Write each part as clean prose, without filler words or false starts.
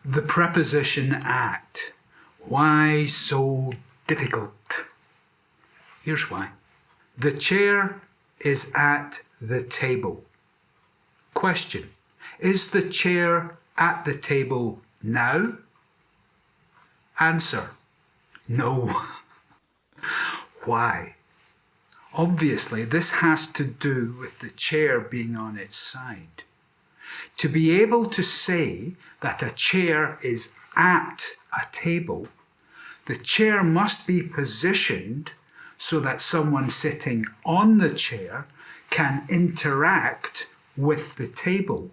The preposition at. Why so difficult? Here's why. The chair is at the table. Question. Is the chair at the table now? Answer. No. Why? Obviously, this has to do with the chair being on its side. To be able to say that a chair is at a table, the chair must be positioned so that someone sitting on the chair can interact with the table.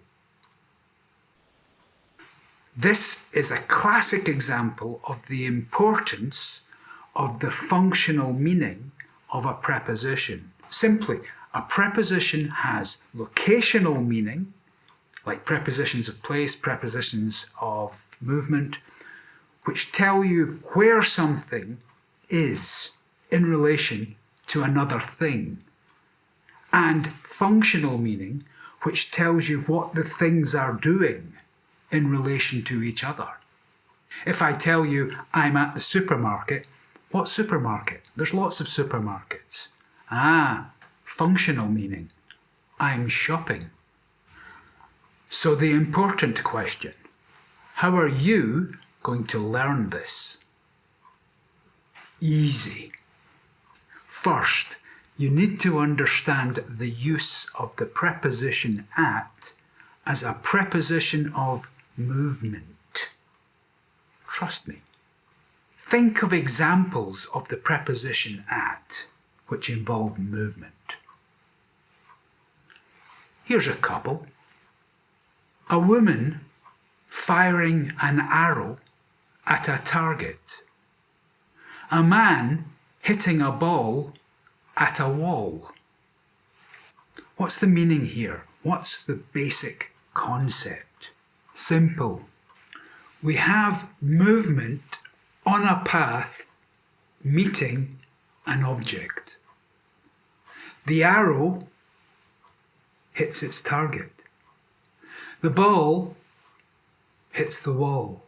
This is a classic example of the importance of the functional meaning of a preposition. Simply, a preposition has locational meaning, like prepositions of place, prepositions of movement, which tell you where something is in relation to another thing, and functional meaning, which tells you what the things are doing in relation to each other. If I tell you I'm at the supermarket, what supermarket? There's lots of supermarkets. Functional meaning. I'm shopping. So the important question, how are you going to learn this? Easy. First, you need to understand the use of the preposition at as a preposition of movement. Trust me. Think of examples of the preposition at which involve movement. Here's a couple. A woman firing an arrow at a target. A man hitting a ball at a wall. What's the meaning here? What's the basic concept? Simple. We have movement on a path meeting an object. The arrow hits its target. The ball hits the wall.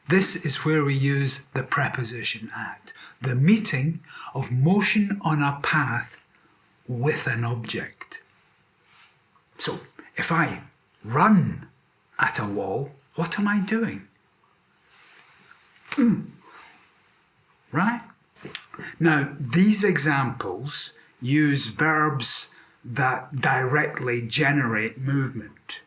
This is where we use the preposition at, the meeting of motion on a path with an object. So, if I run at a wall, what am I doing? Right? Now, these examples use verbs that directly generate movement.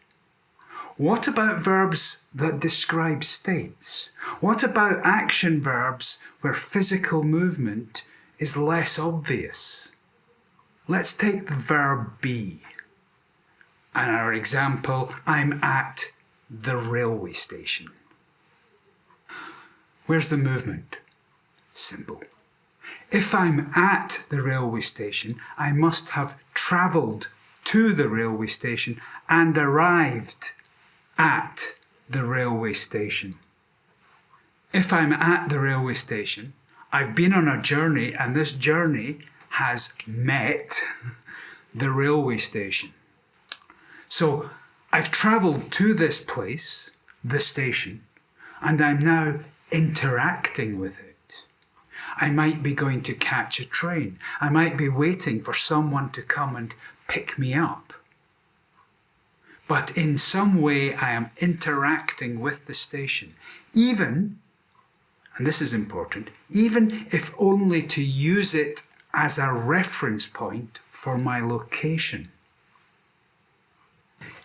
What about verbs that describe states? What about action verbs where physical movement is less obvious? Let's take the verb be. And our example, I'm at the railway station. Where's the movement? Simple. If I'm at the railway station, I must have travelled to the railway station and arrived at the railway station. If I'm at the railway station, I've been on a journey and this journey has met the railway station. So I've travelled to this place, the station, and I'm now interacting with it. I might be going to catch a train. I might be waiting for someone to come and pick me up. But in some way I am interacting with the station, even, and this is important, even if only to use it as a reference point for my location.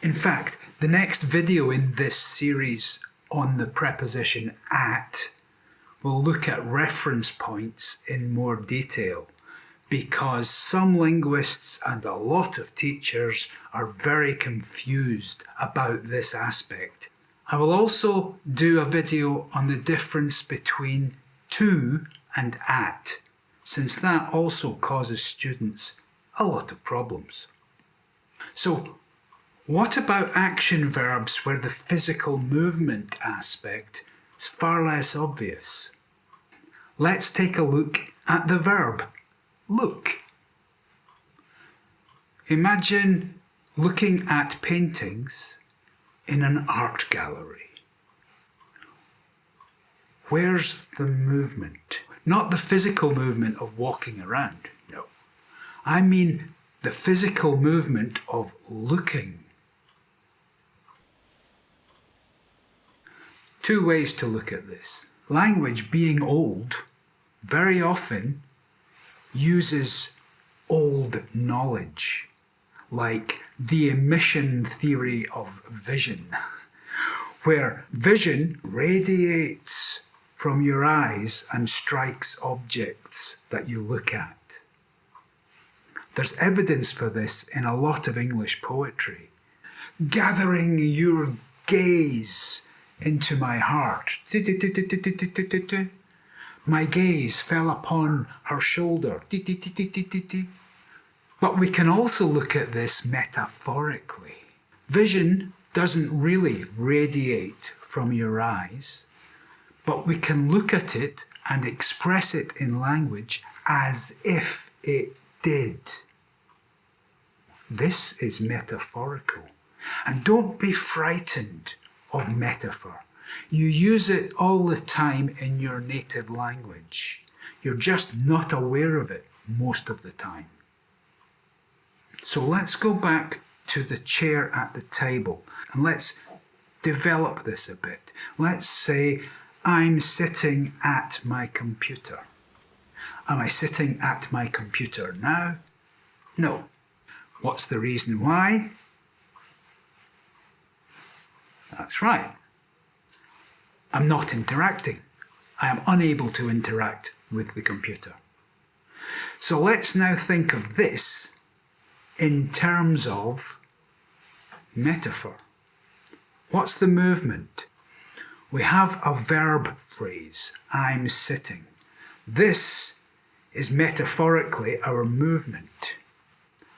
In fact, the next video in this series on the preposition at will look at reference points in more detail, because some linguists and a lot of teachers are very confused about this aspect. I will also do a video on the difference between to and at, since that also causes students a lot of problems. So, what about action verbs where the physical movement aspect is far less obvious? Let's take a look at the verb look. Imagine looking at paintings in an art gallery. Where's the movement? Not the physical movement of walking around, no. I mean the physical movement of looking. Two ways to look at this. Language, being old, very often uses old knowledge, like the emission theory of vision, where vision radiates from your eyes and strikes objects that you look at. There's evidence for this in a lot of English poetry. Gathering your gaze into my heart. My gaze fell upon her shoulder. But we can also look at this metaphorically. Vision doesn't really radiate from your eyes, but we can look at it and express it in language as if it did. This is metaphorical. And don't be frightened of metaphor. You use it all the time in your native language. You're just not aware of it most of the time. So let's go back to the chair at the table and let's develop this a bit. Let's say I'm sitting at my computer. Am I sitting at my computer now? No. What's the reason why? That's right. I'm not interacting. I am unable to interact with the computer. So let's now think of this in terms of metaphor. What's the movement? We have a verb phrase, I'm sitting. This is metaphorically our movement.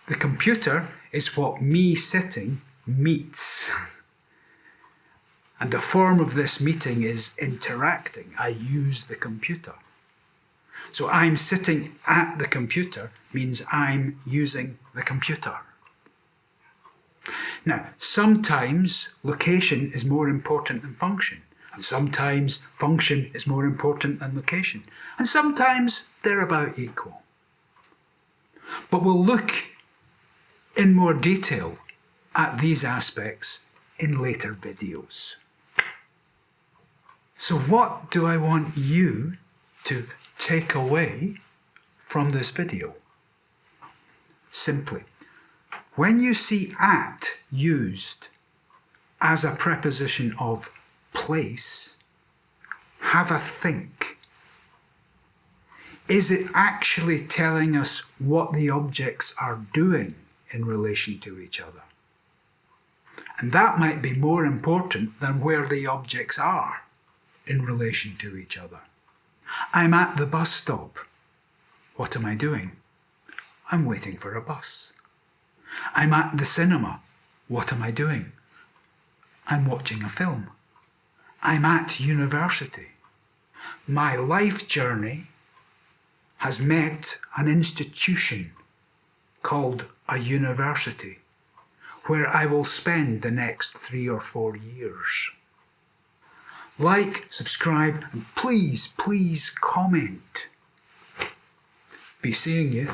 The computer is what me sitting meets. And the form of this meeting is interacting. I use the computer. So I'm sitting at the computer means I'm using the computer. Now, sometimes location is more important than function. And sometimes function is more important than location. And sometimes they're about equal. But we'll look in more detail at these aspects in later videos. So what do I want you to take away from this video? Simply, when you see at used as a preposition of place, have a think. Is it actually telling us what the objects are doing in relation to each other? And that might be more important than where the objects are in relation to each other. I'm at the bus stop. What am I doing? I'm waiting for a bus. I'm at the cinema. What am I doing? I'm watching a film. I'm at university. My life journey has met an institution called a university, where I will spend the next 3 or 4 years. Like, subscribe, and please comment. Be seeing you